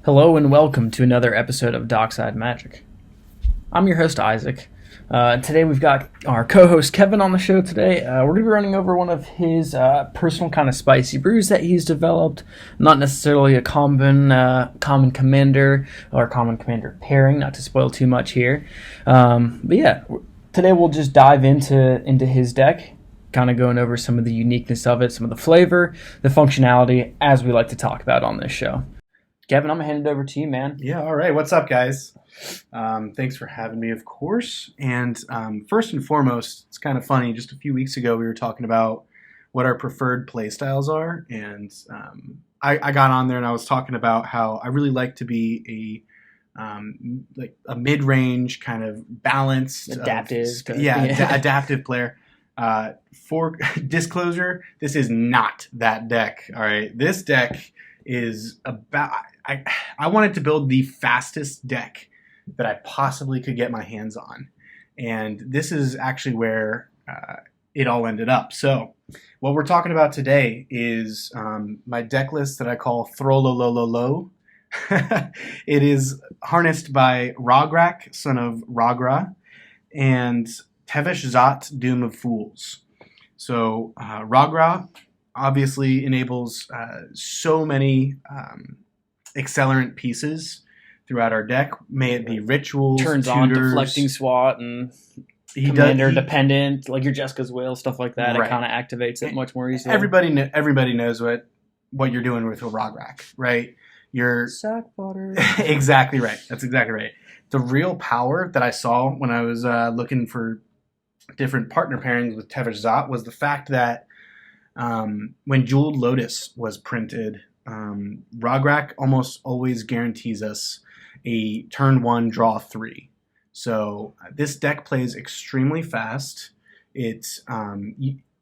Hello and welcome to another episode of Dockside Magic. I'm your host, Isaac. Today we've got our co-host Kevin on the show today. We're going to be running over one of his personal kind of spicy brews that he's developed. Not necessarily a common commander or common commander pairing, not to spoil too much here. But yeah, today we'll just dive into his deck, kind of going over some of the uniqueness of it, some of the flavor, the functionality, as we like to talk about on this show. Kevin, I'm going to hand it over to you, man. Yeah, all right. What's up, guys? Thanks for having me, of course. And first and foremost, it's kind of funny. Just a few weeks ago, we were talking about what our preferred play styles are. And I got on there and I was talking about how I really like to be a mid-range kind of balanced. Adaptive. Adaptive player. For disclosure, this is not that deck. All right. This deck is about... I wanted to build the fastest deck that I possibly could get my hands on. And this is actually where it all ended up. So what we're talking about today is my deck list that I call Thrololololo. It is harnessed by Rograkh, son of Rograkh, and Tevesh Szat, Doom of Fools. So Rograkh obviously enables so many accelerant pieces throughout our deck. May it be rituals, turns tutors, on deflecting SWAT and commander dependent, like your Jessica's Will, stuff like that. Right. It kind of activates it much more easily. Everybody knows what you're doing with a Rograkh, right? You're sack butter. Exactly right. That's exactly right. The real power that I saw when I was looking for different partner pairings with Tevesh Szat was the fact that when Jeweled Lotus was printed, Rograkh almost always guarantees us a turn 1 draw 3. So this deck plays extremely fast. It's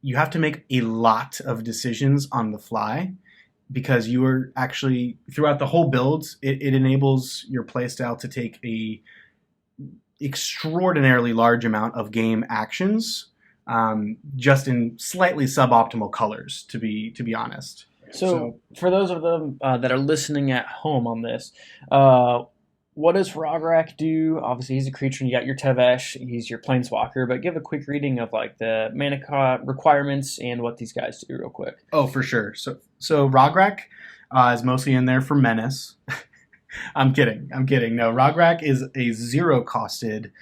you have to make a lot of decisions on the fly because you are actually throughout the whole build. It enables your playstyle to take a extraordinarily large amount of game actions, just in slightly suboptimal colors. To be honest. So for those of them that are listening at home on this, what does Rograkh do? Obviously, he's a creature, and you got your Tevesh. He's your planeswalker. But give a quick reading of like the mana requirements and what these guys do, real quick. Oh, for sure. So Rograkh is mostly in there for menace. I'm kidding. No, Rograkh is a 0-costed,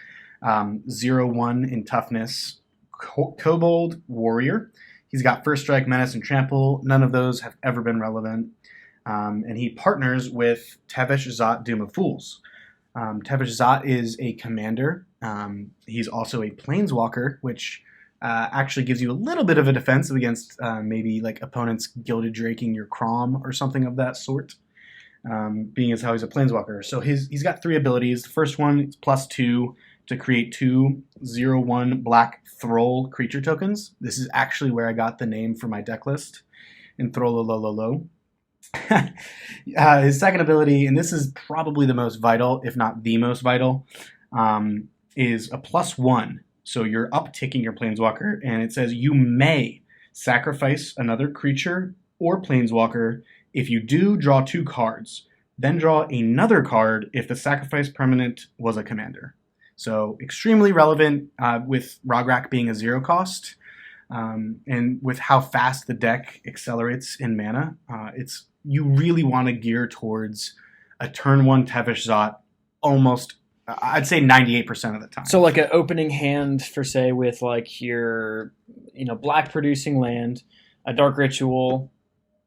0/1 in toughness kobold warrior. He's got First Strike, Menace, and Trample. None of those have ever been relevant. And he partners with Tevesh Szat, Doom of Fools. Tevesh Szat is a commander. He's also a planeswalker, which actually gives you a little bit of a defensive against maybe like opponents Gilded Draking your Crom or something of that sort, being as how he's a planeswalker. So he's got 3 abilities. The first one is +2 to create 2 0/1 black Thrall creature tokens. This is actually where I got the name for my deck list in Thrololololo. His second ability, and this is probably the most vital, if not the most vital, is a +1. So you're upticking your planeswalker, and it says you may sacrifice another creature or planeswalker. If you do, draw 2 cards. Then draw another card if the sacrifice permanent was a commander. So extremely relevant with Rograkh being a 0 cost, and with how fast the deck accelerates in mana. You really want to gear towards a turn 1 Tevesh Szat almost, I'd say 98% of the time. So like an opening hand for say with like your black producing land, a Dark Ritual,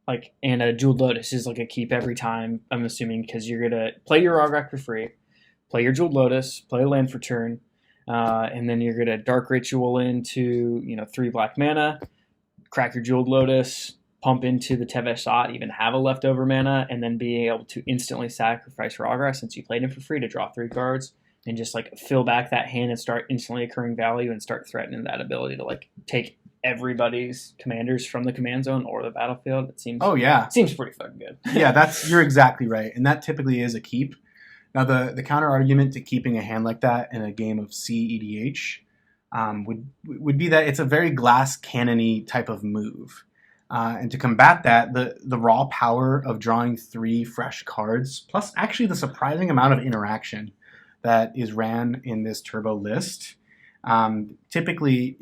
like and a Jeweled Lotus is like a keep every time. I'm assuming because you're gonna play your Rograkh for free. Play your Jeweled Lotus, play a land for turn, and then you're going to Dark Ritual into 3 black mana, crack your Jeweled Lotus, pump into the Tevesh Szat, even have a leftover mana, and then be able to instantly sacrifice Rograkh since you played him for free to draw 3 cards, and just like fill back that hand and start instantly occurring value and start threatening that ability to like take everybody's commanders from the command zone or the battlefield. It seems pretty fucking good. Yeah, you're exactly right, and that typically is a keep. Now, the counter argument to keeping a hand like that in a game of cEDH would be that it's a very glass cannon-y type of move. And to combat that, the raw power of drawing 3 fresh cards, plus actually the surprising amount of interaction that is ran in this turbo list. Typically,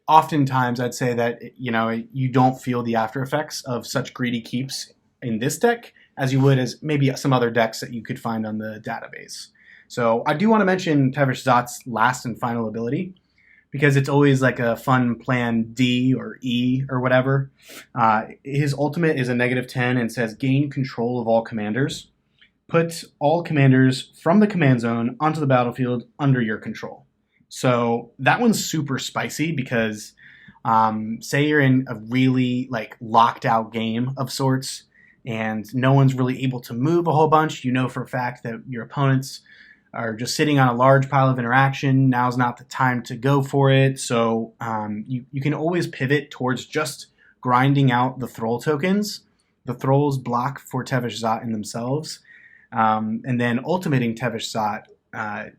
oftentimes I'd say that you don't feel the after effects of such greedy keeps in this deck as you would as maybe some other decks that you could find on the database. So I do want to mention Tevesh Szat's last and final ability, because it's always like a fun plan D or E or whatever. His ultimate is a -10 and says gain control of all commanders. Put all commanders from the command zone onto the battlefield under your control. So that one's super spicy because say you're in a really like locked out game of sorts and no one's really able to move a whole bunch. You know for a fact that your opponents are just sitting on a large pile of interaction. Now's not the time to go for it. So you can always pivot towards just grinding out the Thrall tokens. The Thralls block for Tevesh Szat in themselves. And then ultimating Tevesh Szat. I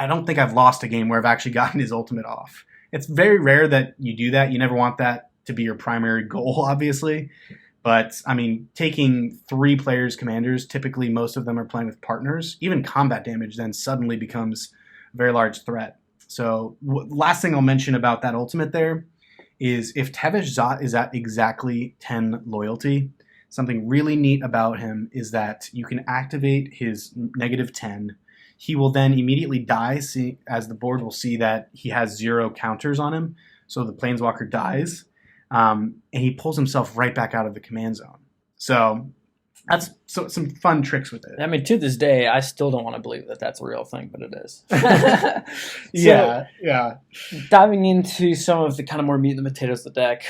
don't think I've lost a game where I've actually gotten his ultimate off. It's very rare that you do that. You never want that to be your primary goal, obviously. But, I mean, taking 3 players' commanders, typically most of them are playing with partners. Even combat damage then suddenly becomes a very large threat. So, last thing I'll mention about that ultimate there is if Tevesh Szat is at exactly 10 loyalty, something really neat about him is that you can activate his -10. He will then immediately die, as the board will see that he has 0 counters on him. So the Planeswalker dies. And he pulls himself right back out of the command zone. So that's some fun tricks with it. I mean, to this day, I still don't want to believe that that's a real thing, but it is. Yeah. Diving into some of the kind of more meat and the potatoes of the deck,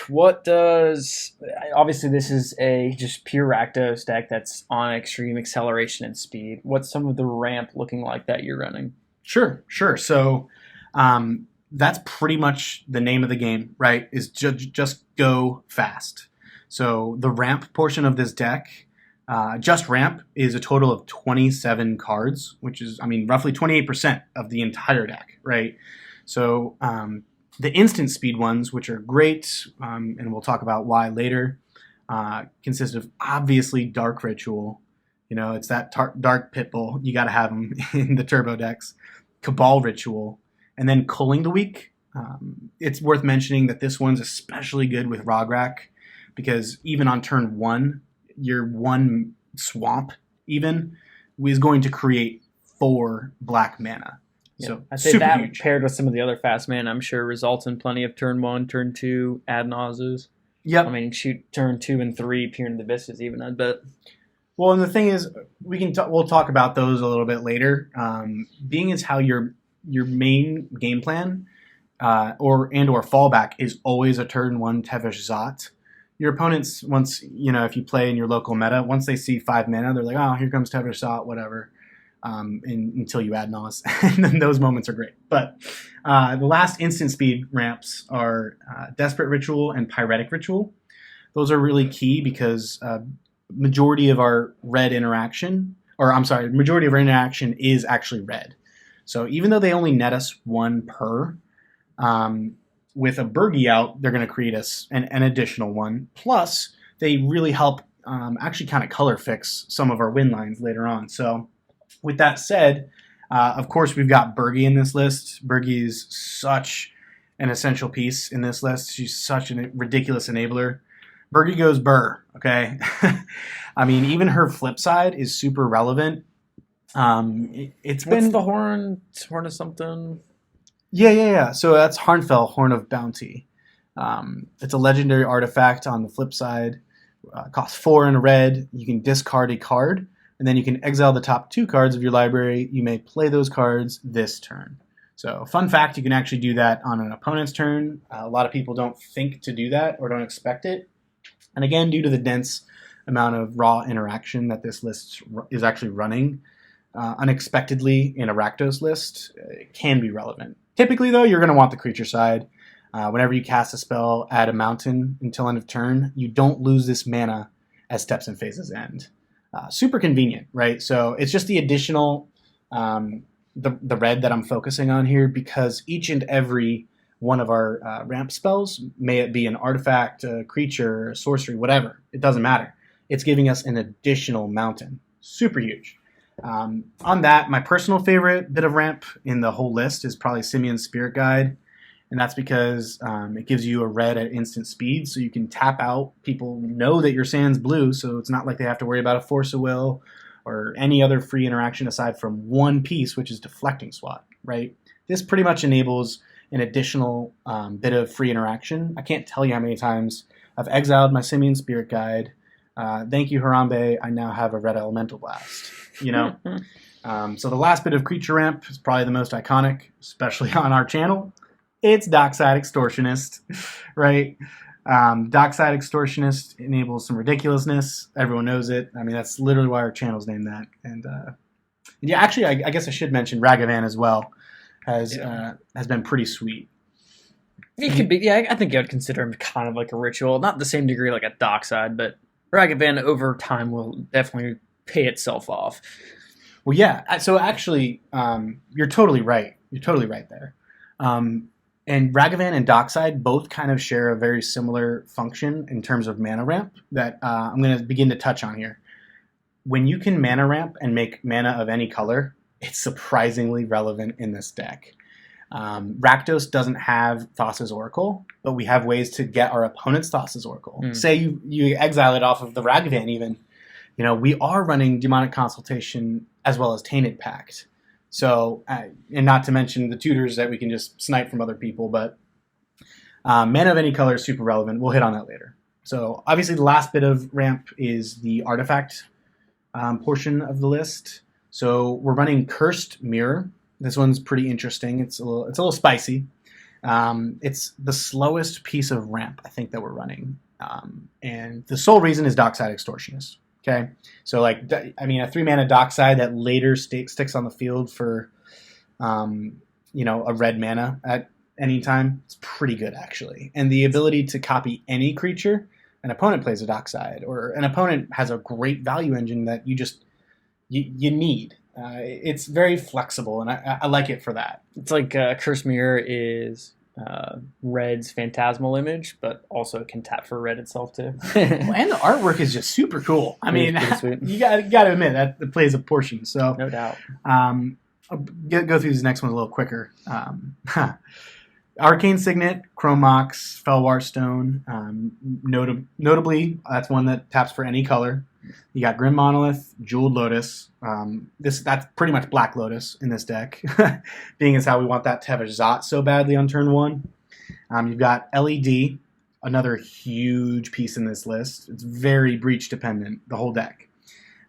obviously this is a just pure Rakdos deck that's on extreme acceleration and speed. What's some of the ramp looking like that you're running? Sure. So that's pretty much the name of the game, right? Is just go fast. So the ramp portion of this deck, just ramp, is a total of 27 cards, which is, I mean, roughly 28% of the entire deck, right? So the instant speed ones, which are great, and we'll talk about why later, consist of obviously Dark Ritual. It's that Dark Pitbull. You got to have them in the turbo decks. Cabal Ritual. And then Culling the Weak. It's worth mentioning that this one's especially good with Rograkh because even on turn 1, your 1 swamp even is going to create 4 black mana. Yeah. So I'd say super that huge. Paired with some of the other fast mana, I'm sure results in plenty of turn 1, turn 2 ad nauseas. Yep. I mean, shoot turn 2 and 3, Peer into the Abysses even, I bet. Well, and the thing is, we'll talk about those a little bit later. Being as how your main game plan or fallback is always a turn 1 Tevesh Szat. Your opponents, once if you play in your local meta, once they see 5 mana, they're like, oh, here comes Tevesh Szat, whatever. Until you add Nos, and then those moments are great. But the last instant speed ramps are Desperate Ritual and Pyretic Ritual. Those are really key because majority of our interaction is actually red. So even though they only net us 1 per, with a Burgie out, they're going to create us an additional 1. Plus, they really help actually kind of color fix some of our win lines later on. So with that said, of course, we've got Burgie in this list. Burgie is such an essential piece in this list. She's such a ridiculous enabler. Burgie goes burr, okay? I mean, even her flip side is super relevant. It's been the horn of something. Yeah. So that's Harnfell, Horn of Bounty. It's a legendary artifact on the flip side. Costs 4 in a red. You can discard a card, and then you can exile the top 2 cards of your library. You may play those cards this turn. So, fun fact, you can actually do that on an opponent's turn. A lot of people don't think to do that or don't expect it. And again, due to the dense amount of raw interaction that this list is actually running, unexpectedly in a Rakdos list, it can be relevant. Typically, though, you're going to want the creature side. Whenever you cast a spell, add a mountain until end of turn. You don't lose this mana as steps and phases end. Super convenient, right? So it's just the additional, the red that I'm focusing on here because each and every one of our ramp spells, may it be an artifact, a creature, a sorcery, whatever. It doesn't matter. It's giving us an additional mountain. Super huge. On that, my personal favorite bit of ramp in the whole list is probably Simeon's Spirit Guide. And that's because it gives you a red at instant speed, so you can tap out. People know that your sand's blue, so it's not like they have to worry about a Force of Will or any other free interaction aside from one piece, which is Deflecting Swat, right? This pretty much enables an additional bit of free interaction. I can't tell you how many times I've exiled my Simeon Spirit Guide. Thank you, Harambe. I now have a red Elemental Blast. You know? So the last bit of creature ramp is probably the most iconic, especially on our channel. It's Dockside Extortionist, right? Dockside Extortionist enables some ridiculousness. Everyone knows it. I mean, that's literally why our channel's named that. And yeah, actually, I guess I should mention Ragavan as well. Has been pretty sweet. It could be, yeah. I think I would consider him kind of like a ritual, not the same degree like a Dockside, but Ragavan over time will definitely pay itself off. Well, yeah. So actually, you're totally right. You're totally right there. And Ragavan and Dockside both kind of share a very similar function in terms of mana ramp that I'm going to begin to touch on here. When you can mana ramp and make mana of any color, it's surprisingly relevant in this deck. Rakdos doesn't have Thassa's Oracle, but we have ways to get our opponent's Thassa's Oracle. Say you exile it off of the Ragavan even. You know, we are running Demonic Consultation as well as Tainted Pact. So, and not to mention the tutors that we can just snipe from other people, but mana of any color is super relevant. We'll hit on that later. So obviously the last bit of ramp is the artifact portion of the list. So we're running Cursed Mirror. This one's pretty interesting. It's a little spicy. It's the slowest piece of ramp I think that we're running, and the sole reason is Dockside Extortionist. Okay, so like I mean, a 3-mana Dockside that later sticks on the field for, you know, a red mana at any time. It's pretty good actually, and the ability to copy any creature an opponent plays a Dockside, or an opponent has a great value engine that you just you need. It's very flexible, and I like it for that. It's like Curse Mirror is red's phantasmal image, but also can tap for red itself too. And the artwork is just super cool. I mean, you got to admit that it plays a portion. So no doubt. I'll go through these next ones a little quicker. Arcane Signet, Chrome Mox, Felwar Stone. Notably, that's one that taps for any color. You got Grim Monolith, Jeweled Lotus. That's pretty much Black Lotus in this deck, being as how we want that Tevesh Szat so badly on turn 1. You've got LED, another huge piece in this list. It's very breach dependent, the whole deck.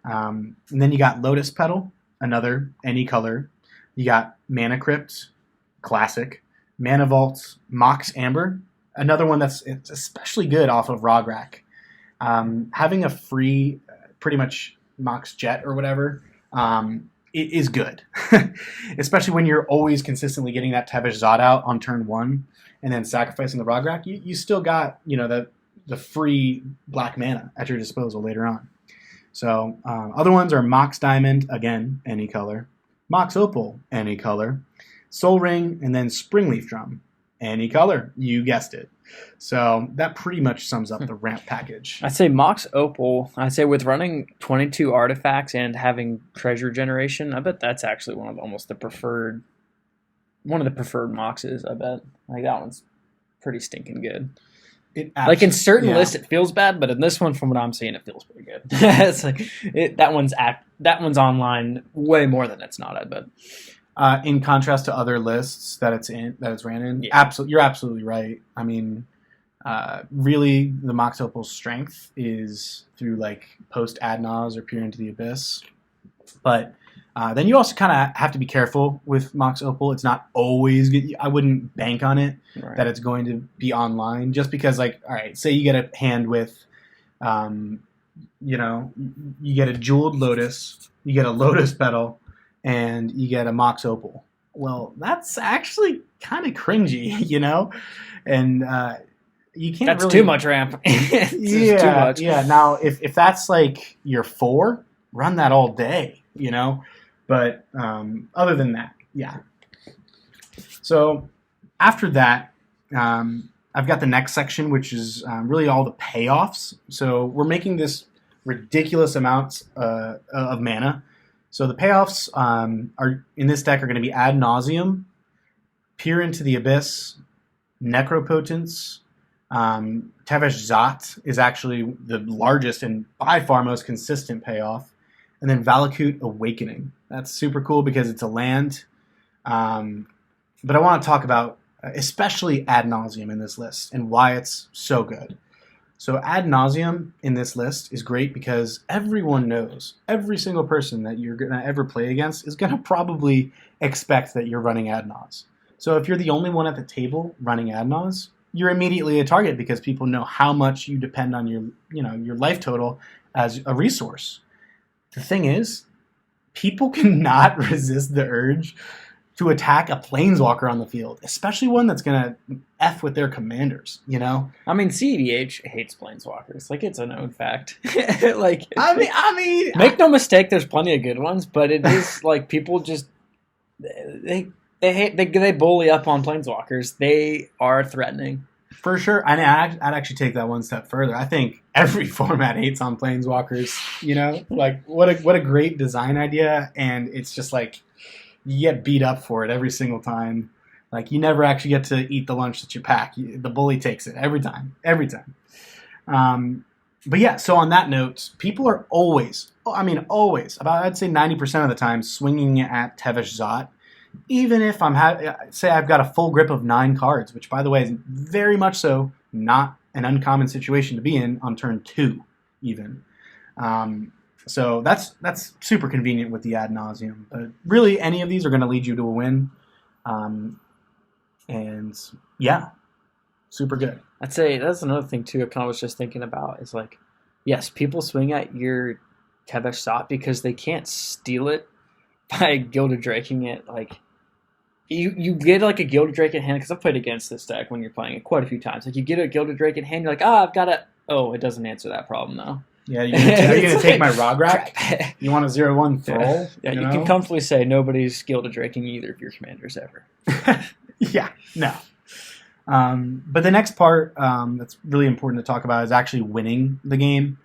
And then you got Lotus Petal, another any color. You got Mana Crypt, classic. Mana Vault, Mox Amber, another one it's especially good off of Rograkh. Having a free, pretty much Mox Jet or whatever, it is good. Especially when you're always consistently getting that Tevesh Szat out on turn 1 and then sacrificing the Rograkh. You still got, you know, the free black mana at your disposal later on. So other ones are Mox Diamond, again, any color. Mox Opal, any color. Soul Ring, and then Springleaf Drum. Any color. You guessed it. So that pretty much sums up the ramp package. I'd say Mox Opal, I'd say with running 22 artifacts and having treasure generation, I bet that's actually one of the preferred Moxes, I bet. Like that one's pretty stinking good. Like in certain lists it feels bad, but in this one, from what I'm seeing, it feels pretty good. It's like that one's online way more than it's not, I bet. In contrast to other lists that it's ran in, you're absolutely right. I mean, really, the Mox Opal's strength is through like post Adnaz or Peer into the Abyss, but then you also kind of have to be careful with Mox Opal. It's not always good. I wouldn't bank on it that it's going to be online, just because, like, all right, say you get a hand with, you know, you get a Jeweled Lotus, you get a Lotus Petal, and you get a Mox Opal. Well, that's actually kind of cringy, you know? And you can't That's really... too much ramp. Yeah, too much. Yeah, now, if that's like your 4, run that all day, you know? But other than that, yeah. So after that, I've got the next section, which is really all the payoffs. So we're making this ridiculous amounts of mana. So the payoffs are in this deck are going to be Ad Nauseam, Peer into the Abyss, Necropotence. Tevesh Szat is actually the largest and by far most consistent payoff. And then Valakut Awakening. That's super cool because it's a land. But I want to talk about especially Ad Nauseam in this list and why it's so good. So Ad Nauseam in this list is great because everyone knows, every single person that you're going to ever play against is going to probably expect that you're running Ad Naus. So if you're the only one at the table running Ad Naus, you're immediately a target because people know how much you depend on your life total as a resource. The thing is, people cannot resist the urge to attack a planeswalker on the field, especially one that's going to F with their commanders, you know? I mean, cEDH hates planeswalkers. Like, it's a known fact. Make no mistake, there's plenty of good ones, but it is like people just they bully up on planeswalkers. They are threatening. For sure. And I'd actually take that one step further. I think every format hates on planeswalkers, you know? Like, what a great design idea, and it's just like you get beat up for it every single time. Like, you never actually get to eat the lunch that you pack. The bully takes it every time. But yeah, so on that note, people are always, about I'd say 90% of the time swinging at Tevesh Szat, even if say I've got a full grip of 9 cards, which by the way is very much so not an uncommon situation to be in on turn 2 even. So that's super convenient with the Ad Nauseam. But really, any of these are going to lead you to a win. And yeah, super good. I'd say that's another thing too. I kind of was just thinking about is like, yes, people swing at your Tevesh Szat because they can't steal it by Gilded Draking it. Like, you get like a Gilded Drake in hand, because I've played against this deck when you're playing it quite a few times. Like, you get a Gilded Drake in hand, you're like, I've got a. Oh, it doesn't answer that problem though. Yeah, are you going to take my Rograkh? You want a 0/1 Thrall? Yeah, you can comfortably say nobody's Gilded Draking either of your commanders ever. Yeah, no. But the next part that's really important to talk about is actually winning the game,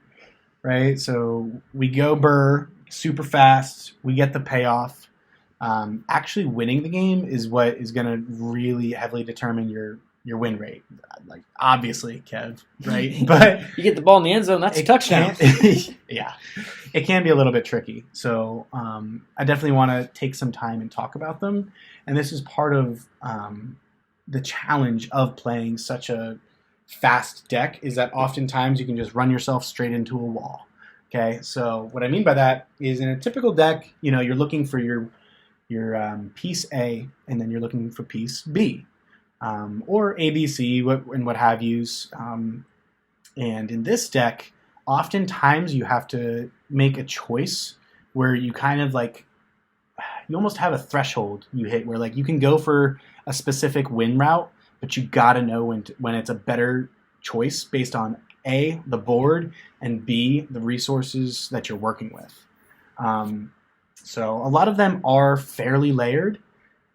right? So we go Burr super fast. We get the payoff. Actually winning the game is what is going to really heavily determine your win rate. Like, obviously, Kev, right? But you get the ball in the end zone, that's a touchdown. Yeah. It can be a little bit tricky. So I definitely want to take some time and talk about them. And this is part of the challenge of playing such a fast deck, is that oftentimes you can just run yourself straight into a wall. Okay, so what I mean by that is, in a typical deck, you're looking for your piece A, and then you're looking for piece B, or A, B, C, and what have yous. And in this deck, oftentimes you have to make a choice where you kind of like, you almost have a threshold you hit where, like, you can go for a specific win route, but you gotta know when it's a better choice based on A, the board, and B, the resources that you're working with. So a lot of them are fairly layered.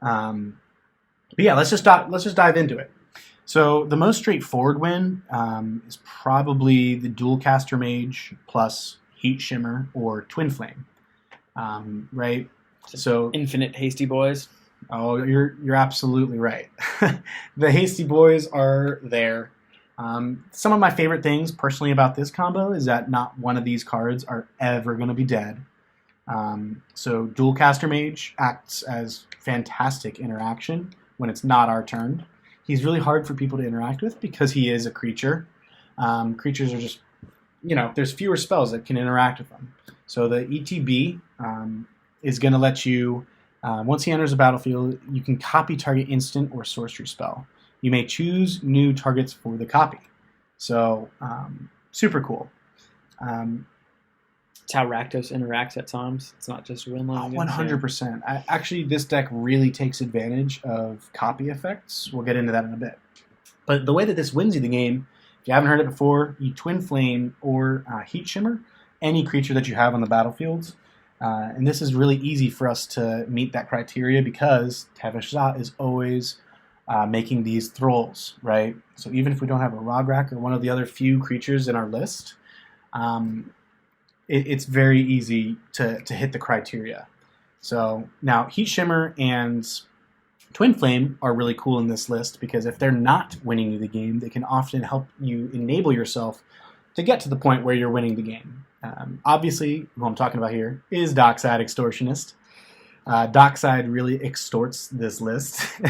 But yeah, let's just dive into it. So the most straightforward win is probably the Dualcaster Mage plus Heat Shimmer or Twin Flame, right? So infinite Hasty Boys. Oh, you're absolutely right. The Hasty Boys are there. Some of my favorite things personally about this combo is that not one of these cards are ever going to be dead. So Dualcaster Mage acts as fantastic interaction when it's not our turn. He's really hard for people to interact with because he is a creature. Creatures are just, there's fewer spells that can interact with them. So the ETB is going to let you, once he enters the battlefield, you can copy target instant or sorcery spell. You may choose new targets for the copy. So, super cool. It's how Rakdos interacts at times. It's not just real money. 100%. Actually, this deck really takes advantage of copy effects. We'll get into that in a bit. But the way that this wins you the game, if you haven't heard it before, you Twin Flame or Heat Shimmer any creature that you have on the battlefields. And this is really easy for us to meet that criteria because Tevesh Szat is always making these thralls, right? So even if we don't have a Rograkh or one of the other few creatures in our list, it's very easy to hit the criteria. So now Heat Shimmer and Twin Flame are really cool in this list because if they're not winning you the game, they can often help you enable yourself to get to the point where you're winning the game. Obviously, who I'm talking about here is Dockside Extortionist. Dockside really extorts this list,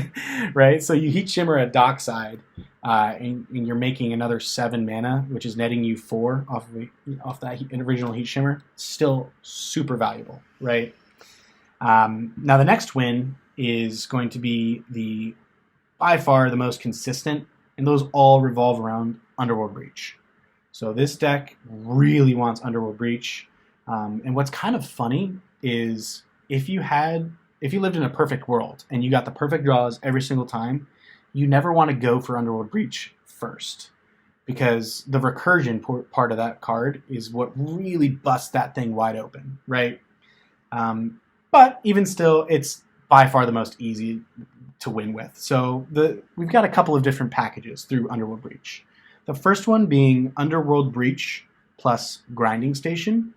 right? So you Heat Shimmer at Dockside, and you're making another 7 mana, which is netting you 4 off that original Heat Shimmer. Still super valuable, right? Now the next win is going to be by far the most consistent, and those all revolve around Underworld Breach. So this deck really wants Underworld Breach, and what's kind of funny is if you lived in a perfect world and you got the perfect draws every single time, you never want to go for Underworld Breach first, because the recursion part of that card is what really busts that thing wide open, right? But even still, it's by far the most easy to win with. So we've got a couple of different packages through Underworld Breach. The first one being Underworld Breach plus Grinding Station.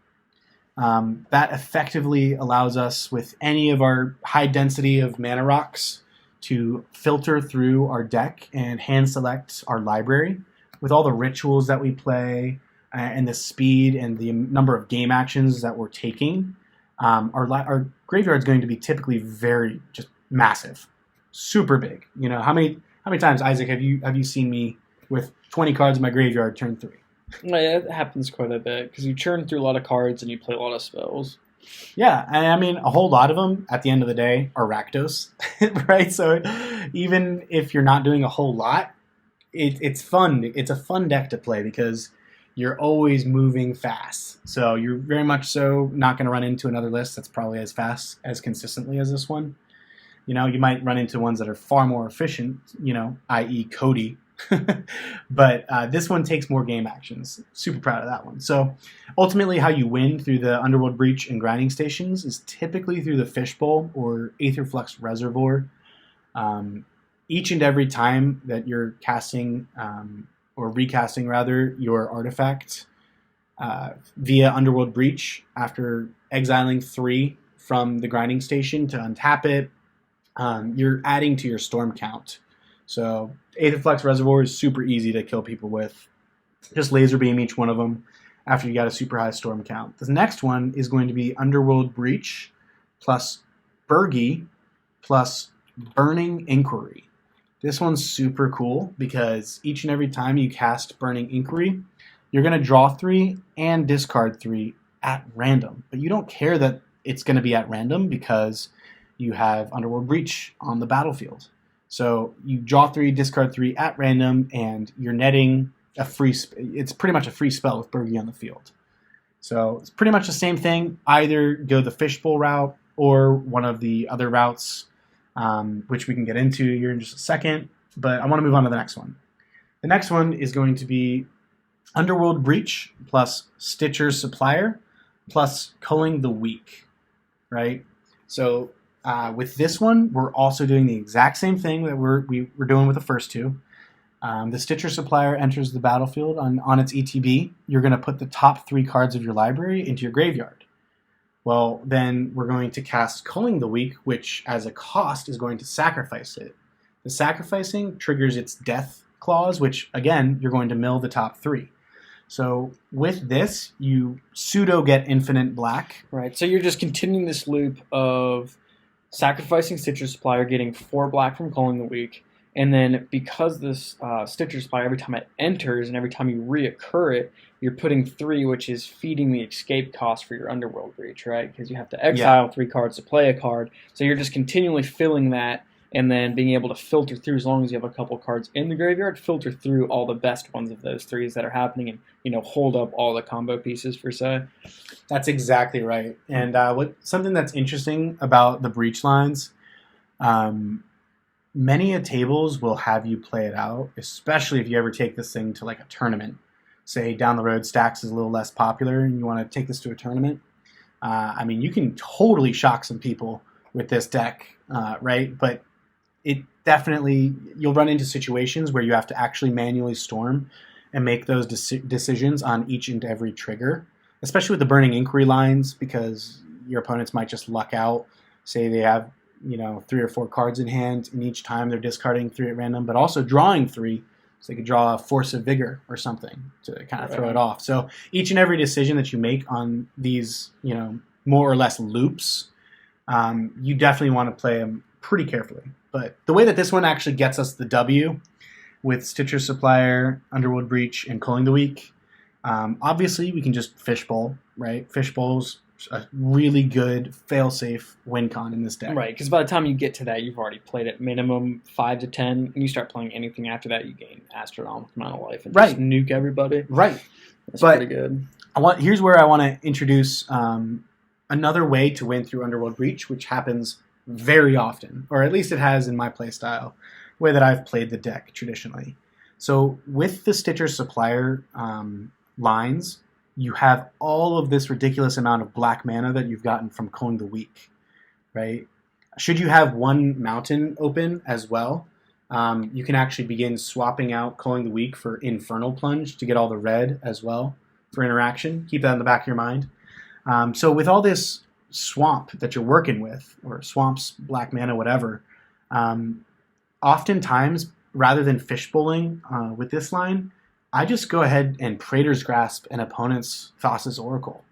That effectively allows us, with any of our high density of mana rocks, to filter through our deck and hand select our library. With all the rituals that we play and the speed and the number of game actions that we're taking, our graveyard is going to be typically very just massive, super big. You know, how many times, Isaac, have you seen me with 20 cards in my graveyard turn 3? Yeah, it happens quite a bit because you churn through a lot of cards and you play a lot of spells. Yeah, and I mean, a whole lot of them at the end of the day are Rakdos, right? So even if you're not doing a whole lot, it's fun. It's a fun deck to play because you're always moving fast. So you're very much so not going to run into another list that's probably as fast, as consistently as this one. You know, you might run into ones that are far more efficient, you know, i.e. Cody. But this one takes more game actions. Super proud of that one. So ultimately how you win through the Underworld Breach and Grinding Stations is typically through the Fishbowl or Aetherflux Reservoir. Each and every time that you're casting or recasting rather your artifact via Underworld Breach, after exiling 3 from the Grinding Station to untap it, you're adding to your storm count. So Aetherflux Reservoir is super easy to kill people with. Just laser beam each one of them after you got a super high storm count. The next one is going to be Underworld Breach plus Burgi plus Burning Inquiry. This one's super cool because each and every time you cast Burning Inquiry, you're going to draw 3 and discard 3 at random. But you don't care that it's going to be at random because you have Underworld Breach on the battlefield. So you draw 3, discard 3 at random, and you're netting a free. It's pretty much a free spell with Burgi on the field. So it's pretty much the same thing. Either go the Fishbowl route or one of the other routes, which we can get into here in just a second. But I want to move on to the next one. The next one is going to be Underworld Breach plus Stitcher's Supplier plus Culling the Weak, right? So with this one, we're also doing the exact same thing that we're doing with the first two. The Stitcher Supplier enters the battlefield on its ETB. You're going to put the top 3 cards of your library into your graveyard. Well, then we're going to cast Culling the Weak, which as a cost is going to sacrifice it. The sacrificing triggers its death clause, which again, you're going to mill the top 3. So with this, you pseudo get infinite black. Right, so you're just continuing this loop of sacrificing Stitcher Supplier, getting 4 black from Culling the Weak, and then because this Stitcher Supplier, every time it enters and every time you reoccur it, you're putting 3, which is feeding the escape cost for your Underworld Breach, right? Because you have to exile 3 cards to play a card, so you're just continually filling that and then being able to filter through, as long as you have a couple cards in the graveyard, filter through all the best ones of those 3s that are happening and, you know, hold up all the combo pieces, per se. That's exactly right. And something that's interesting about the breach lines, many a tables will have you play it out, especially if you ever take this thing to like a tournament. Say down the road, Stacks is a little less popular and you want to take this to a tournament. I mean, you can totally shock some people with this deck, right? But it definitely, you'll run into situations where you have to actually manually storm and make those decisions on each and every trigger, especially with the Burning Inquiry lines, because your opponents might just luck out. Say they have, 3 or 4 cards in hand, and each time they're discarding 3 at random, but also drawing 3. So they could draw a Force of Vigor or something to kind of throw it off. So each and every decision that you make on these, more or less loops, you definitely want to play them pretty carefully. But the way that this one actually gets us the W with Stitcher Supplier, Underworld Breach, and Culling the Weak, obviously we can just Fishbowl, right? Fishbowl's a really good fail-safe win con in this deck. Right, because by the time you get to that, you've already played at minimum 5 to 10, and you start playing anything after that, you gain astronomical amount of life and just nuke everybody. Right. That's pretty good. Here's where I want to introduce another way to win through Underworld Breach, which happens very often, or at least it has in my playstyle, the way that I've played the deck traditionally. So with the Stitcher Supplier lines, you have all of this ridiculous amount of black mana that you've gotten from Culling the Weak, right? Should you have one mountain open as well, you can actually begin swapping out Culling the Weak for Infernal Plunge to get all the red as well for interaction. Keep that in the back of your mind. So with all this swamp that you're working with, or swamps, black mana, whatever, oftentimes, rather than fishbowling with this line, I just go ahead and Praetor's Grasp an opponent's Thassa's Oracle.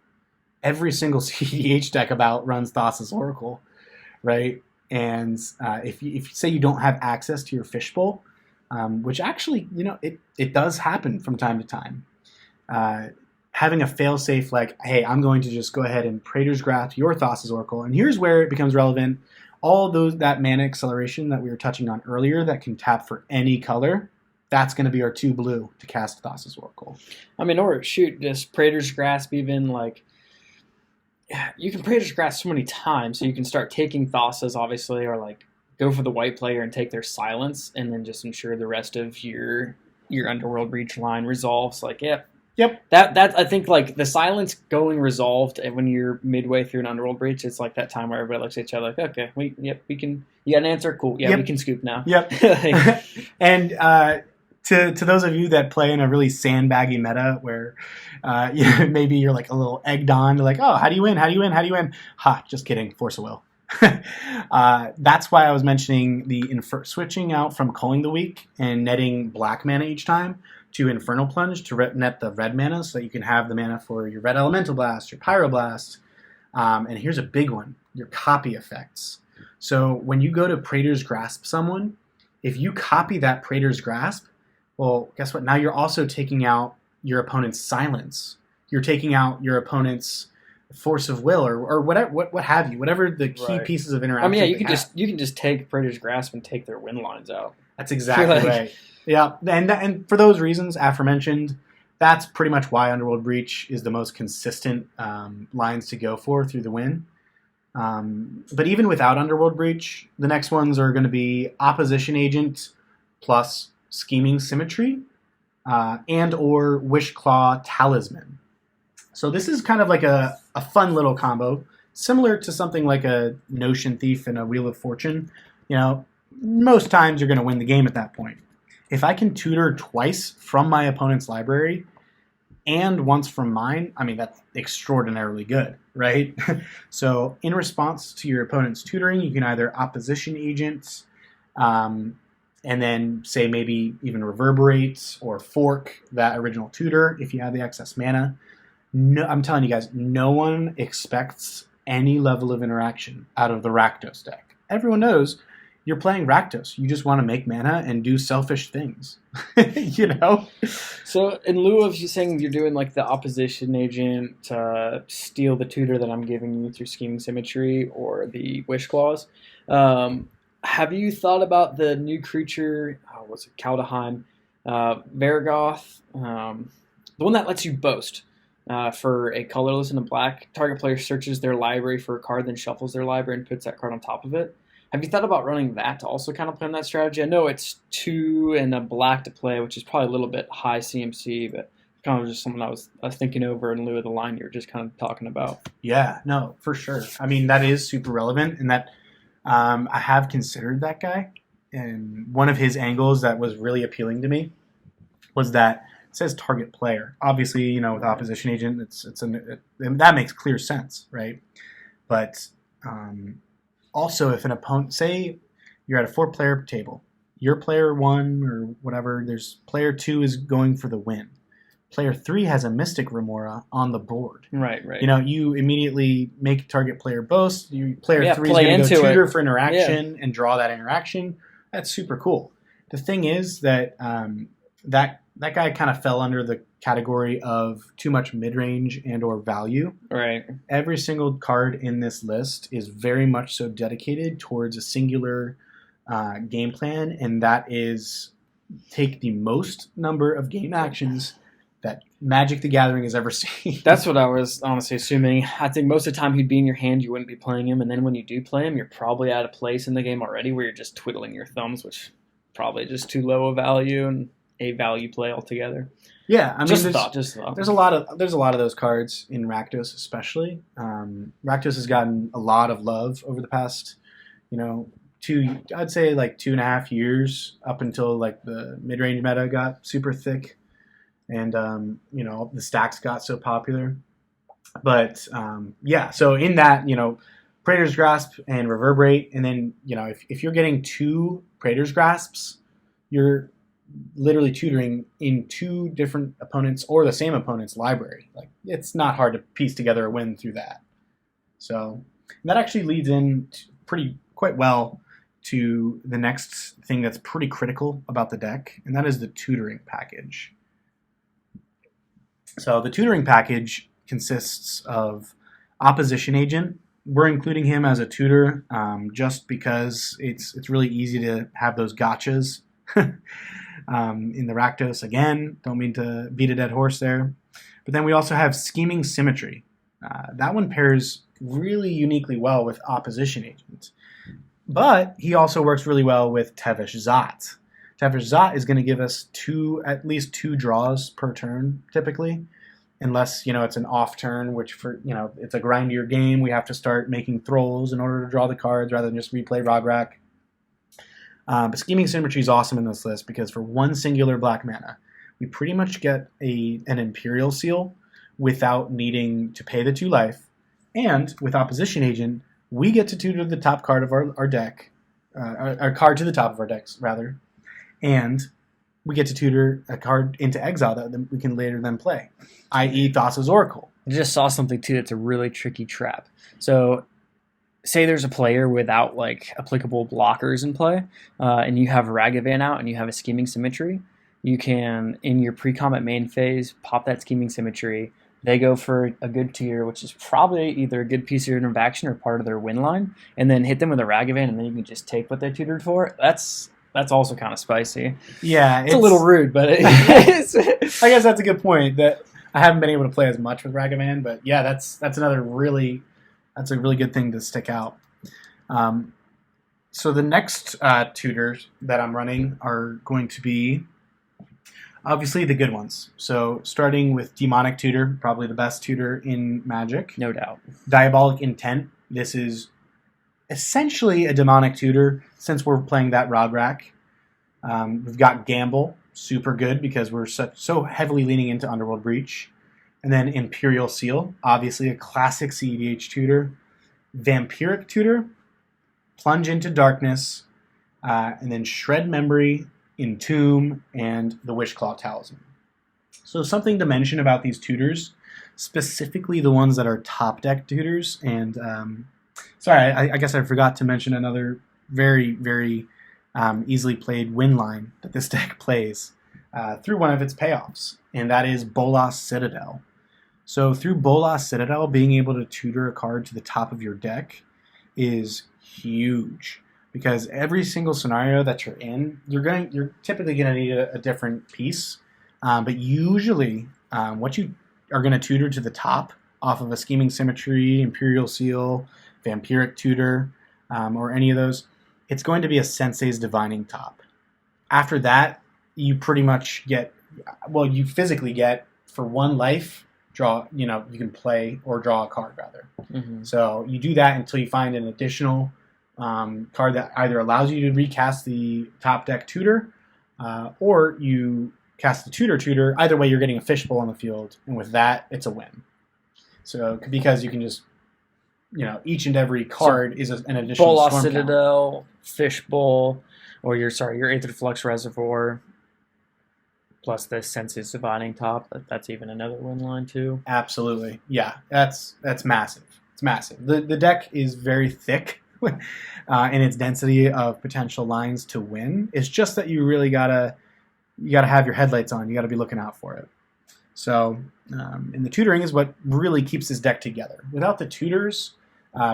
Every single cEDH deck about runs Thassa's Oracle, right? And if you say you don't have access to your Fishbowl, which actually, it does happen from time to time, having a fail-safe like, hey, I'm going to just go ahead and Praetor's Grasp your Thassa's Oracle, and here's where it becomes relevant. All that mana acceleration that we were touching on earlier that can tap for any color, that's going to be our 2 blue to cast Thassa's Oracle. I mean, or shoot, just Praetor's Grasp even, like, you can Praetor's Grasp so many times, so you can start taking Thassa's, obviously, or, like, go for the white player and take their silence, and then just ensure the rest of your Underworld Breach line resolves. Like, Yep. That I think, like, the silence going resolved, and when you're midway through an Underworld Breach, it's like that time where everybody looks at each other like, okay, we can, you got an answer? Cool. Yeah, we can scoop now. Yep. And, to those of you that play in a really sandbaggy meta where maybe you're like a little egged on to like, oh, how do you win? How do you win? How do you win? Ha, just kidding. Force of Will. That's why I was mentioning the switching out from Culling the Weak and netting black mana each time to Infernal Plunge to net the red mana so that you can have the mana for your Red Elemental Blast, your Pyroblast. And here's a big one, your copy effects. So when you go to Praetor's Grasp someone, if you copy that Praetor's Grasp, well, guess what? Now you're also taking out your opponent's silence. You're taking out your opponent's Force of Will or whatever, what have you, whatever the key pieces of interaction. I mean, yeah, you can just take Praetor's Grasp and take their win lines out. That's exactly right. Yeah, and for those reasons aforementioned, that's pretty much why Underworld Breach is the most consistent lines to go for through the win. But even without Underworld Breach, the next ones are going to be Opposition Agent plus Scheming Symmetry and or Wishclaw Talisman. So this is kind of like a fun little combo, similar to something like a Notion Thief and a Wheel of Fortune. Most times you're going to win the game at that point. If I can tutor twice from my opponent's library and once from mine, I mean, that's extraordinarily good, right? So in response to your opponent's tutoring, you can either Opposition Agent, and then say maybe even Reverberate or fork that original tutor if you have the excess mana. No, I'm telling you guys, no one expects any level of interaction out of the Rakdos deck. Everyone knows you're playing Rakdos. You just want to make mana and do selfish things, So in lieu of you saying you're doing like the Opposition Agent to steal the tutor that I'm giving you through Scheming Symmetry or the Wish Claws, have you thought about the new creature, what's it, Kaldheim, Vargoth, the one that lets you boast for a colorless and a black? Target player searches their library for a card, then shuffles their library and puts that card on top of it. Have you thought about running that to also kind of play on that strategy? I know it's 2 and a black to play, which is probably a little bit high CMC, but kind of just something I was thinking over in lieu of the line you were just kind of talking about. Yeah, no, for sure. I mean, that is super relevant, and that I have considered that guy, and one of his angles that was really appealing to me was that it says target player. Obviously, you know, with opposition agent, that makes clear sense, right? But also, if an opponent, say you're at a 4-player table, your player 1 or whatever, there's player 2 is going for the win. Player 3 has a Mystic Remora on the board. Right. You know, you immediately make target player boast. Player 3 is going to go tutor for interaction and draw that interaction. That's super cool. The thing is that that guy kind of fell under the category of too much mid-range and or value. Right. Every single card in this list is very much so dedicated towards a singular game plan, and that is take the most number of game actions that Magic the Gathering has ever seen. That's what I was honestly assuming. I think most of the time he'd be in your hand, you wouldn't be playing him, and then when you do play him, you're probably at a place in the game already where you're just twiddling your thumbs, which probably just too low a value and a value play altogether. Yeah, I mean, just a thought. There's a lot of those cards in Rakdos, especially. Rakdos has gotten a lot of love over the past, you know, I'd say like 2.5 years, up until like the mid-range meta got super thick, and you know, the stacks got so popular. But yeah, so in that, you know, Praetor's Grasp and Reverberate, and then, you know, if you're getting 2 Praetor's Grasps, you're literally tutoring in 2 different opponents or the same opponent's library. Like, it's not hard to piece together a win through that. So that actually leads in quite well to the next thing that's pretty critical about the deck, and that is the Tutoring Package. So the Tutoring Package consists of Opposition Agent. We're including him as a tutor just because it's really easy to have those gotchas in the Rakdos. Again, don't mean to beat a dead horse there. But then we also have Scheming Symmetry. That one pairs really uniquely well with Opposition Agent. But he also works really well with Tevesh Szat. Tevesh Szat is going to give us at least two draws per turn, typically. Unless, you know, it's an off turn, which it's a grindier game. We have to start making throws in order to draw the cards rather than just replay Rograkh. But Scheming Symmetry is awesome in this list because for one singular black mana, we pretty much get an Imperial Seal without needing to pay the 2 life. And with Opposition Agent, we get to tutor the top card of our deck, our card to the top of our decks, rather. And we get to tutor a card into exile that we can later then play, i.e. Thassa's Oracle. I just saw something, too, that's a really tricky trap. So say there's a player without like applicable blockers in play, and you have Ragavan out and you have a Scheming Symmetry, you can, in your pre-combat main phase, pop that Scheming Symmetry. They go for a good tier, which is probably either a good piece of interaction or part of their win line, and then hit them with a Ragavan, and then you can just take what they tutored for. That's also kind of spicy. Yeah, it's a little rude, but I guess that's a good point. That I haven't been able to play as much with Ragavan, but yeah, that's a really good thing to stick out. So the next tutors that I'm running are going to be obviously the good ones. So starting with Demonic Tutor, probably the best tutor in Magic. No doubt. Diabolic Intent. This is essentially a demonic tutor since we're playing that Rograkh. We've got Gamble, super good because we're so heavily leaning into Underworld Breach. And then Imperial Seal, obviously a classic cEDH tutor. Vampiric Tutor, Plunge into Darkness, and then Shred Memory, Entomb, and the Wishclaw Talisman. So something to mention about these tutors, specifically the ones that are top deck tutors, and sorry, I guess I forgot to mention another very, very easily played win line that this deck plays through one of its payoffs, and that is Bolas Citadel. So through Bolas Citadel, being able to tutor a card to the top of your deck is huge. Because every single scenario that you're in, you're typically going to need a different piece. But usually, what you are going to tutor to the top off of a Scheming Symmetry, Imperial Seal, Vampiric Tutor, or any of those, it's going to be a Sensei's Divining Top. After that, you pretty much you physically get, for 1 life, you can play or draw a card, rather. Mm-hmm. So you do that until you find an additional card that either allows you to recast the top deck Tutor, or you cast the Tutor. Either way, you're getting a Fishbowl on the field, and with that, it's a win. So because you can just, each and every card is an additional Bolas storm Citadel, Fishbowl, or your Aether Flux Reservoir, plus the Senses Dividing Top. That's even another win line too. Absolutely, yeah. That's massive. It's massive. The deck is very thick in its density of potential lines to win. It's just that you really gotta have your headlights on. You gotta be looking out for it. So, and the tutoring is what really keeps this deck together. Without the tutors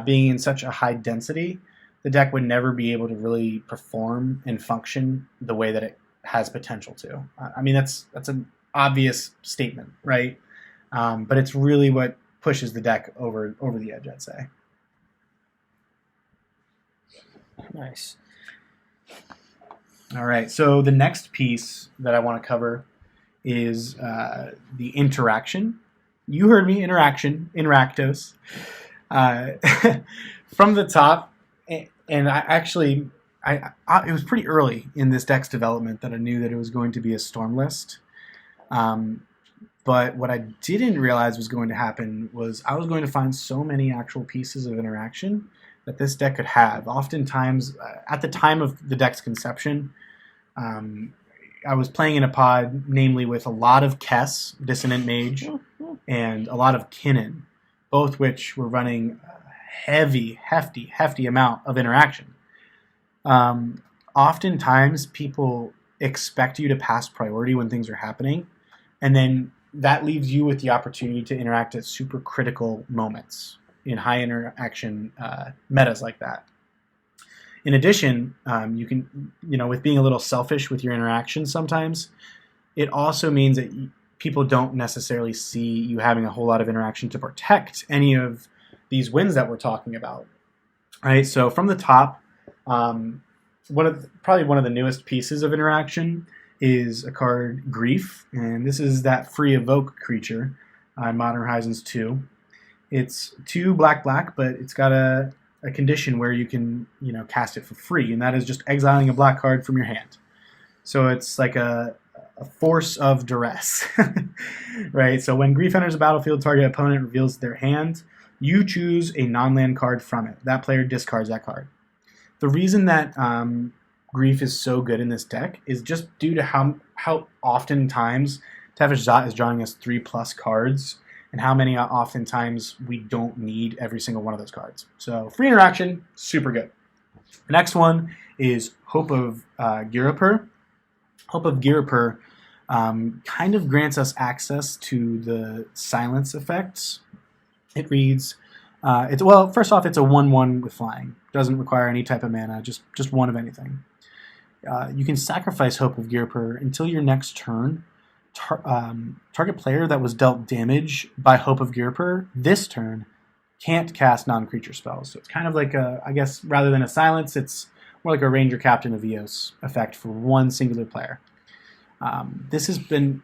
being in such a high density, the deck would never be able to really perform and function the way that it has potential to. I mean, that's an obvious statement, right? But it's really what pushes the deck over the edge, I'd say. Nice. All right, so the next piece that I want to cover is the interaction. You heard me, interaction in Rakdos. From the top, and it was pretty early in this deck's development that I knew that it was going to be a storm list. But what I didn't realize was going to happen was I was going to find so many actual pieces of interaction that this deck could have. Oftentimes, at the time of the deck's conception, I was playing in a pod, namely with a lot of Kess, Dissonant Mage, and a lot of Kinnan, both which were running a hefty amount of interaction. Oftentimes, people expect you to pass priority when things are happening, and then that leaves you with the opportunity to interact at super critical moments in high interaction metas like that. In addition, you can, with being a little selfish with your interactions sometimes, it also means that people don't necessarily see you having a whole lot of interaction to protect any of these wins that we're talking about. Right? So from the top, probably one of the newest pieces of interaction is a card Grief, and this is that free evoke creature on Modern Horizons 2. It's 2 black, but it's got a condition where you can, cast it for free, and that is just exiling a black card from your hand. So it's like a force of duress, right? So when Grief enters the battlefield, target opponent reveals their hand. You choose a non-land card from it. That player discards that card. The reason that Grief is so good in this deck is just due to how oftentimes Tevesh Szat is drawing us 3+ cards, and how many oftentimes we don't need every single one of those cards. So free interaction, super good. The next one is Hope of Girapur. Hope of Girapur kind of grants us access to the silence effects. It reads, first off, it's a 1/1 with flying. Doesn't require any type of mana, just one of anything. You can sacrifice Hope of Girapur until your next turn. Target player that was dealt damage by Hope of Girapur this turn can't cast non-creature spells. So it's kind of like I guess rather than a silence, it's more like a Ranger Captain of Eos effect for one singular player. This has been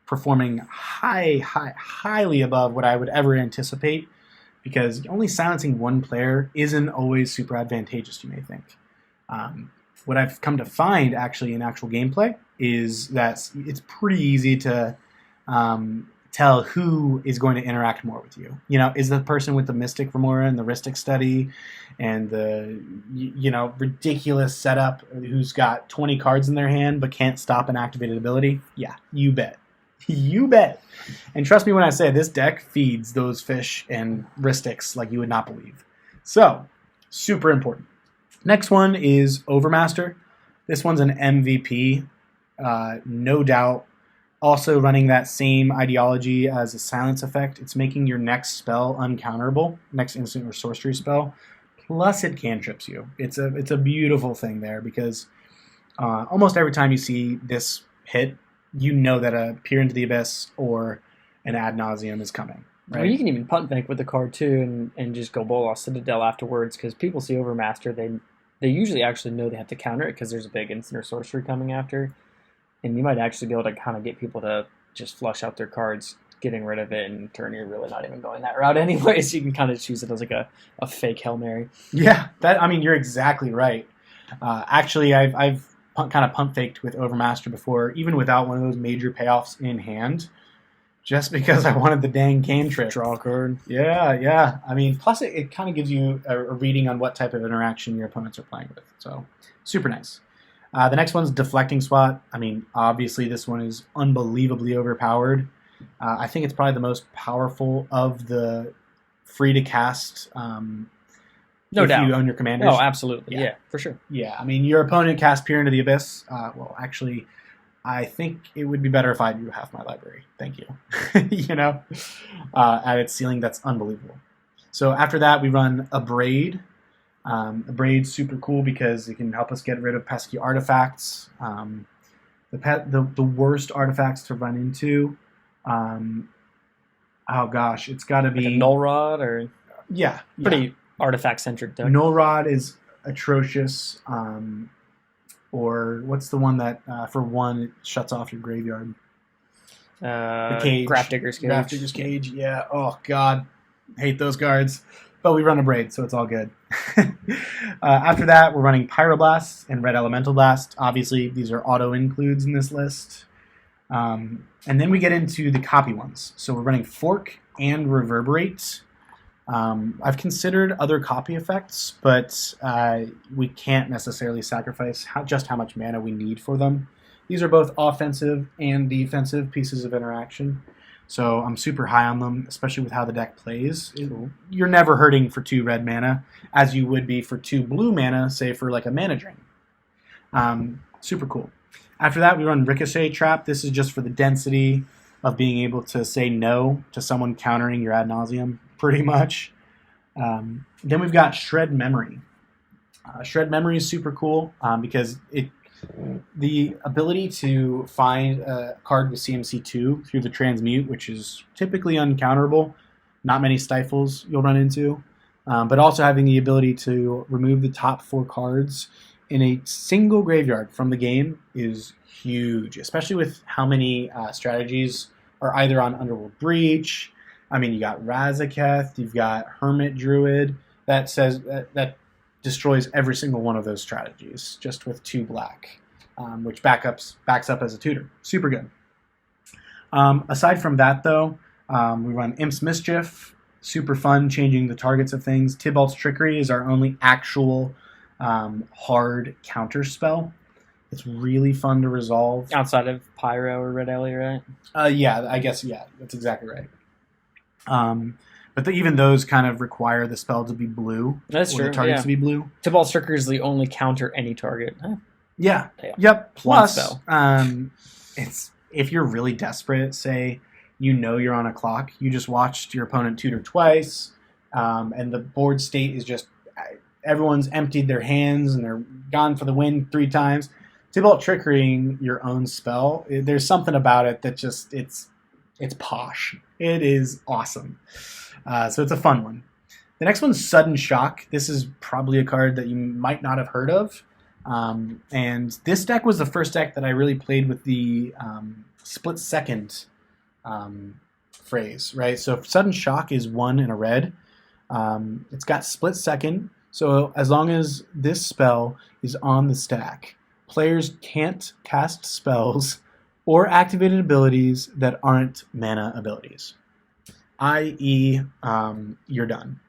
performing highly above what I would ever anticipate, because only silencing one player isn't always super advantageous, you may think. What I've come to find actually in actual gameplay is that it's pretty easy to tell who is going to interact more with you. Is the person with the Mystic Remora and the Rhystic Study and the ridiculous setup who's got 20 cards in their hand but can't stop an activated ability? Yeah, you bet. You bet. And trust me when I say this deck feeds those fish and Rhystics like you would not believe. So, super important. Next one is Overmaster. This one's an MVP, no doubt. Also running that same ideology as a silence effect. It's making your next spell uncounterable, next instant or sorcery spell. Plus it cantrips you. It's a beautiful thing there, because almost every time you see this hit, you know that a Peer into the Abyss or an Ad Nauseam is coming. Right? Well, you can even punt bank with the card too, and just go Bolas Citadel afterwards, because people see Overmaster, they usually actually know they have to counter it because there's a big instant or sorcery coming after, and you might actually be able to kind of get people to just flush out their cards getting rid of it, and turn you're really not even going that route anyway, so you can kind of choose it as like a fake Hail Mary. Yeah, you're exactly right. Actually, I've kind of pump faked with Overmaster before, even without one of those major payoffs in hand, just because I wanted the dang cane trick. Draw a card. Yeah. I mean, plus it kind of gives you a reading on what type of interaction your opponents are playing with. So, super nice. The next one's Deflecting Swat. I mean, obviously this one is unbelievably overpowered. I think it's probably the most powerful of the free-to-cast No doubt. you own your commanders. Oh, absolutely. Yeah, for sure. Yeah, I mean, your opponent casts Peer into the Abyss. Well, actually, I think it would be better if I drew half my library. Thank you. At its ceiling, that's unbelievable. So after that, we run Abrade. Abrade's super cool because it can help us get rid of pesky artifacts. The worst artifacts to run into. Oh gosh, it's got to be like a Null Rod or pretty artifact centric deck. Null Rod is atrocious. Or what's the one that for one it shuts off your graveyard? The Cage. Grafdigger's Cage. Grafdigger's Cage. Yeah. Oh god, hate those cards. But we run Abrade, so it's all good. After that, we're running Pyroblast and Red Elemental Blast. Obviously, these are auto includes in this list. And then we get into the copy ones. So we're running Fork and Reverberate. I've considered other copy effects, but we can't necessarily sacrifice just how much mana we need for them. These are both offensive and defensive pieces of interaction. So I'm super high on them, especially with how the deck plays. Cool. You're never hurting for 2 red mana, as you would be for 2 blue mana, say for like a Mana Drain. Super cool. After that, we run Ricochet Trap. This is just for the density of being able to say no to someone countering your ad nauseum, pretty much. Then we've got Shred Memory. Shred Memory is super cool because the ability to find a card with CMC2 through the Transmute, which is typically uncounterable, not many stifles you'll run into, but also having the ability to remove the top 4 cards in a single graveyard from the game is huge, especially with how many strategies are either on Underworld Breach. I mean, you got Razaketh, you've got Hermit Druid that says that destroys every single one of those strategies just with 2 black, which backs up as a tutor. Super good. Aside from that, though, we run Imp's Mischief. Super fun, changing the targets of things. Tybalt's Trickery is our only actual hard counter spell. It's really fun to resolve. Outside of Pyro or Red Alley, right? Yeah, I guess, yeah, that's exactly right. But even those kind of require the spell to be blue. That's true. The targets to be blue. Tybalt's Trickery is the only counter any target. Huh? Yeah. Yeah. Yep. Plus, spell. it's if you're really desperate, say you're on a clock, you just watched your opponent tutor twice, and the board state is just everyone's emptied their hands and they're gone for the win 3 times. Tybalt Trickerying your own spell, there's something about it that just it's posh. It is awesome. So it's a fun one. The next one's Sudden Shock. This is probably a card that you might not have heard of. And this deck was the first deck that I really played with the split second phrase, right? So Sudden Shock is 1 and a red. It's got split second. So as long as this spell is on the stack, players can't cast spells or activated abilities that aren't mana abilities. I.e., you're done.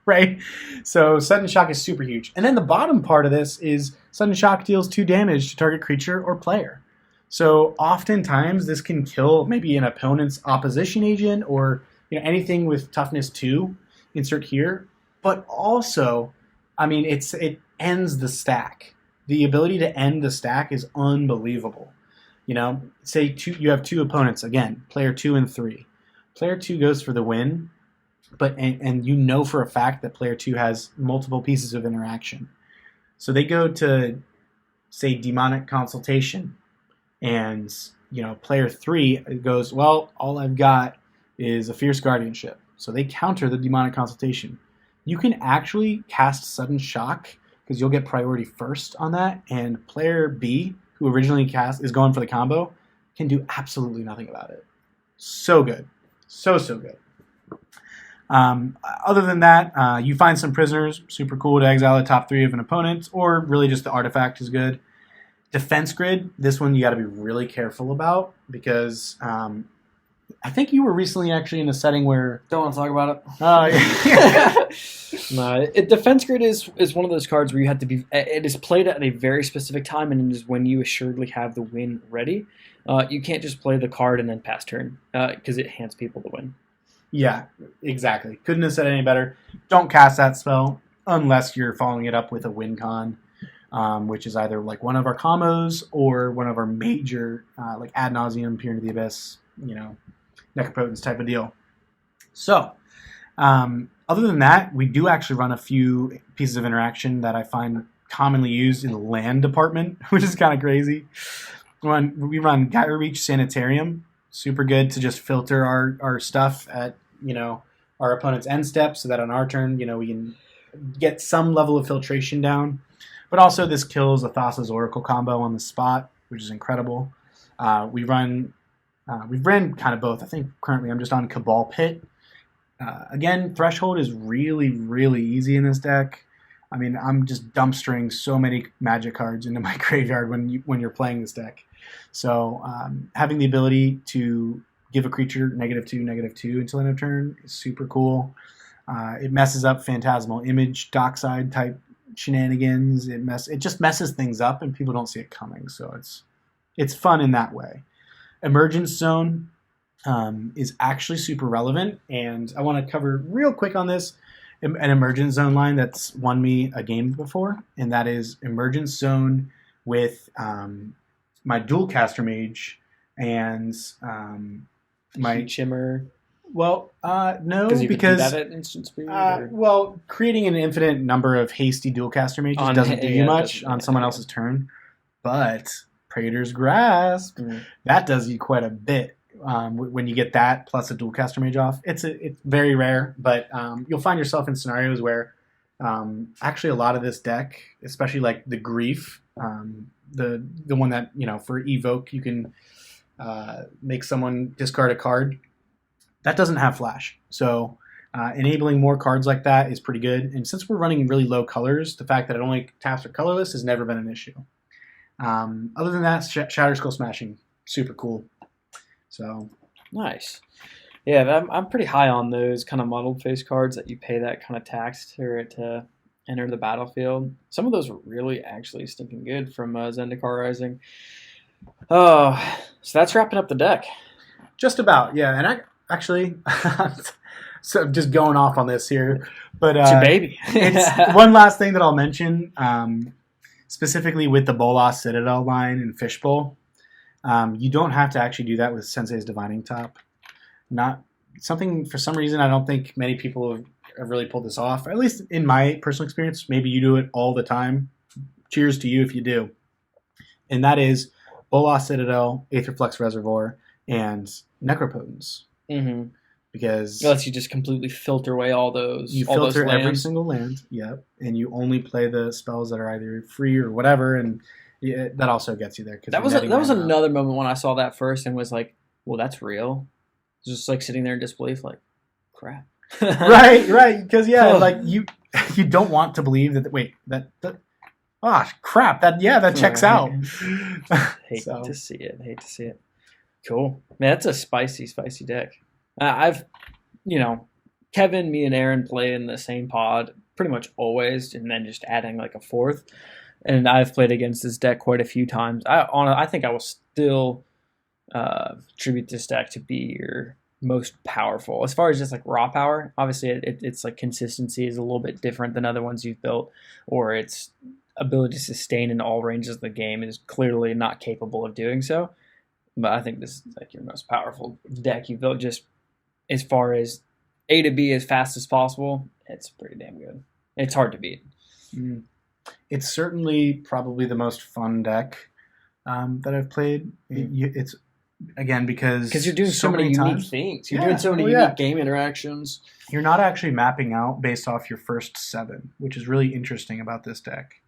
Right? So Sudden Shock is super huge. And then the bottom part of this is Sudden Shock deals 2 damage to target creature or player. So oftentimes this can kill maybe an opponent's opposition agent or anything with toughness 2, insert here. But also, I mean, it ends the stack. The ability to end the stack is unbelievable. Say you have 2 opponents, again, player 2 and 3. Player 2 goes for the win, but and for a fact that player 2 has multiple pieces of interaction. So they go to, say, Demonic Consultation, and player 3 goes, well, all I've got is a Fierce Guardianship. So they counter the Demonic Consultation. You can actually cast Sudden Shock because you'll get priority first on that, and player B, who originally is going for the combo, can do absolutely nothing about it. So good. So good. Other than that, you find some prisoners. Super cool to exile the top 3 of an opponent, or really just the artifact is good. Defense grid, this one you got to be really careful about because I think you were recently actually in a setting where... Don't want to talk about it. Yeah. No, defense grid is one of those cards where you have to be... It is played at a very specific time, and it is when you assuredly have the win ready. You can't just play the card and then pass turn because it hands people the win. Yeah, exactly. Couldn't have said it any better. Don't cast that spell unless you're following it up with a win con, which is either like one of our combos or one of our major, like Ad Nauseam, Peer into the Abyss, Necropotence type of deal. So, other than that, we do actually run a few pieces of interaction that I find commonly used in the land department, which is kind of crazy. We run Gyre Reach Sanitarium. Super good to just filter our stuff at, our opponent's end step so that on our turn, we can get some level of filtration down. But also this kills a Thassa's Oracle combo on the spot, which is incredible. We've ran kind of both. I think currently I'm just on Cabal Pit. Again, Threshold is really, really easy in this deck. I mean, I'm just dumpstering so many Magic cards into my graveyard when you're playing this deck. So having the ability to give a creature -2/-2 until end of turn is super cool. It messes up Phantasmal Image, Dockside type shenanigans. It just messes things up, and people don't see it coming. So it's fun in that way. Emergence Zone is actually super relevant, and I want to cover real quick on this an Emergence Zone line that's won me a game before, and that is Emergence Zone with my Dual Caster Mage and my Shimmer. Well, no, because because at instant speed. Creating an infinite number of hasty Dual Caster Mages doesn't do you much on someone else's turn, but Praetor's Grasp that does you quite a bit. When you get that plus a Dual Caster Mage off, it's very rare, but you'll find yourself in scenarios where actually a lot of this deck, especially like the Grief, the one that for Evoke you can make someone discard a card, that doesn't have flash. So enabling more cards like that is pretty good. And since we're running really low colors, the fact that it only taps for colorless has never been an issue. Other than that, Shatter Skull Smashing, super cool. So nice. Yeah, I'm pretty high on those kind of muddled face cards that you pay that kind of tax to enter the battlefield. Some of those are really actually stinking good from Zendikar Rising. Oh, so that's wrapping up the deck. Just about, yeah. And actually, so I'm just going off on this here, but it's your baby. It's one last thing that I'll mention, specifically with the Bolas Citadel line and Fishbowl. You don't have to actually do that with Sensei's Divining Top. Not something, for some reason, I don't think many people have really pulled this off. At least in my personal experience, maybe you do it all the time. Cheers to you if you do. And that is Bolas Citadel, Aetherflux Reservoir, and Necropotence. Mm-hmm. Because unless you just completely filter away all those. You filter every single land, yep, and you only play the spells that are either free or whatever, and that also gets you there. That was another moment when I saw that first and was like, well, that's real. Just like sitting there in disbelief, like, crap. right, because like you don't want to believe that. Wait, that crap. That checks out. Hate to see it. Cool, man. That's a spicy deck. I've, Kevin, me, and Aaron play in the same pod pretty much always, and then just adding like a fourth. And I've played against this deck quite a few times. I think I will still attribute this deck to be your most powerful. As far as just like raw power, obviously it's like consistency is a little bit different than other ones you've built, or its ability to sustain in all ranges of the game is clearly not capable of doing so. But I think this is like your most powerful deck you've built. Just as far as A to B as fast as possible, it's pretty damn good. It's hard to beat. It's certainly probably the most fun deck that I've played. It's again because you're doing so many unique things. You're doing so many unique game interactions. You're not actually mapping out based off your first 7, which is really interesting about this deck.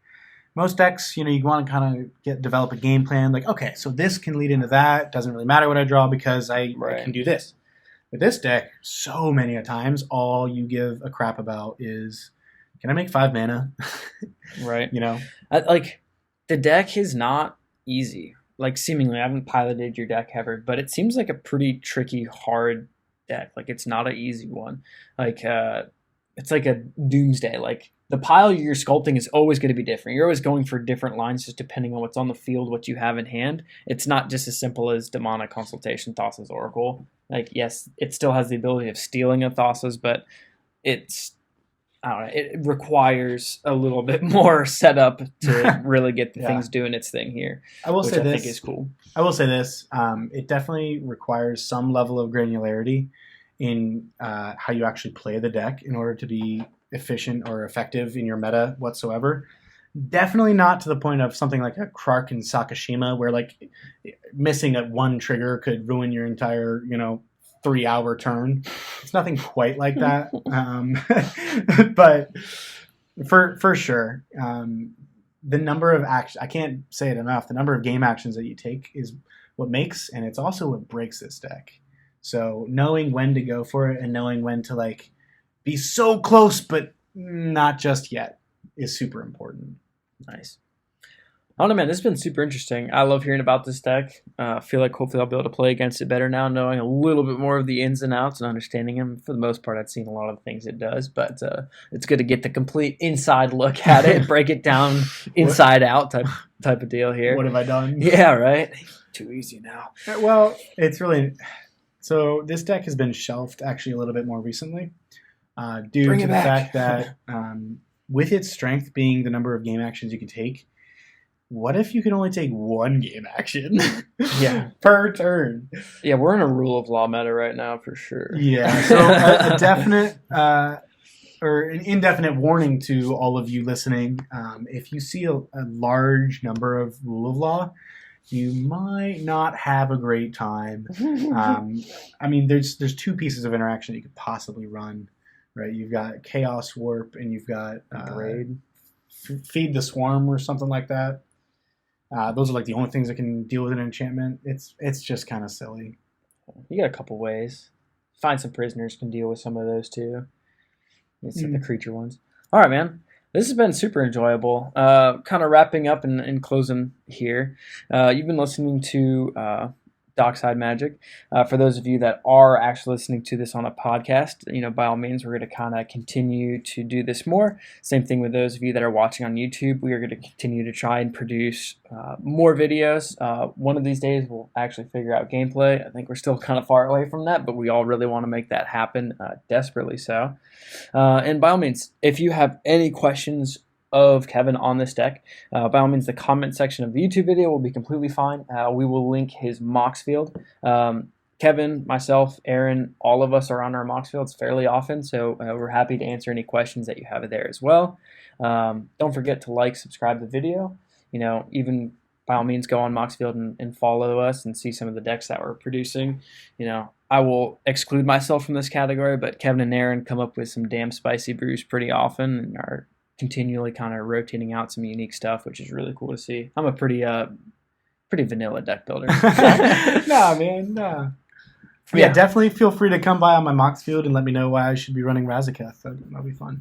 most decks, you want to kind of develop a game plan. Like, okay, so this can lead into that. Doesn't really matter what I draw because I can do this. With this deck, so many times, all you give a crap about is, can I make 5 mana? Right. Like, the deck is not easy. Like, seemingly, I haven't piloted your deck ever, but it seems like a pretty tricky, hard deck. Like, it's not an easy one. Like, it's like a doomsday. Like, the pile you're sculpting is always going to be different. You're always going for different lines just depending on what's on the field, what you have in hand. It's not just as simple as Demonic Consultation, Thassa's Oracle. Like, yes, it still has the ability of stealing a Thassa's, but it requires a little bit more setup to really get the things doing its thing here. I will say this. I think is cool. I will say this. It definitely requires some level of granularity in how you actually play the deck in order to be efficient or effective in your meta whatsoever. Definitely not to the point of something like a Krark and Sakashima, where like missing at one trigger could ruin your entire 3-hour turn. It's nothing quite like that, but for sure, the number of actions, I can't say it enough, the number of game actions that you take is what makes, and it's also what breaks this deck. So knowing when to go for it and knowing when to like be so close but not just yet is super important. Nice. I don't know, man. This has been super interesting. I love hearing about this deck. I feel like hopefully I'll be able to play against it better now, knowing a little bit more of the ins and outs and understanding them. For the most part, I've seen a lot of the things it does, but it's good to get the complete inside look at it, break it down inside out type of deal here. What have I done? Yeah, right? Too easy now. Well, it's really... So this deck has been shelved actually a little bit more recently due to the fact that with its strength being the number of game actions you can take, what if you can only take 1 game action per turn? Yeah, we're in a rule of law meta right now for sure. Yeah, so a definite or an indefinite warning to all of you listening. If you see a large number of rule of law, you might not have a great time. I mean, there's 2 pieces of interaction that you could possibly run, right? You've got Chaos Warp and you've got Feed the Swarm or something like that. Those are like the only things that can deal with an enchantment. It's just kind of silly. You got a couple ways. Find some prisoners can deal with some of those too. It's the creature ones. All right, man. This has been super enjoyable. Kind of wrapping up and closing here. You've been listening to Dockside Magic. For those of you that are actually listening to this on a podcast, by all means, we're going to kind of continue to do this more. Same thing with those of you that are watching on YouTube. We are going to continue to try and produce more videos. One of these days, we'll actually figure out gameplay. I think we're still kind of far away from that, but we all really want to make that happen, desperately so. And by all means, if you have any questions of Kevin on this deck, by all means, the comment section of the YouTube video will be completely fine. We will link his Mox field. Kevin, myself, Aaron, all of us are on our Mox fields fairly often, so we're happy to answer any questions that you have there as well. Don't forget to like, subscribe to the video. Even by all means, go on Moxfield and follow us and see some of the decks that we're producing. I will exclude myself from this category, but Kevin and Aaron come up with some damn spicy brews pretty often and are continually kind of rotating out some unique stuff, which is really cool to see. I'm a pretty vanilla deck builder. Nah, man, nah. Yeah, definitely feel free to come by on my Mox field and let me know why I should be running Razaketh. That'll be fun.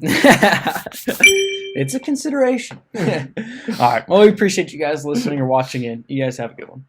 It's a consideration. All right. Well, we appreciate you guys listening or watching in. You guys have a good one.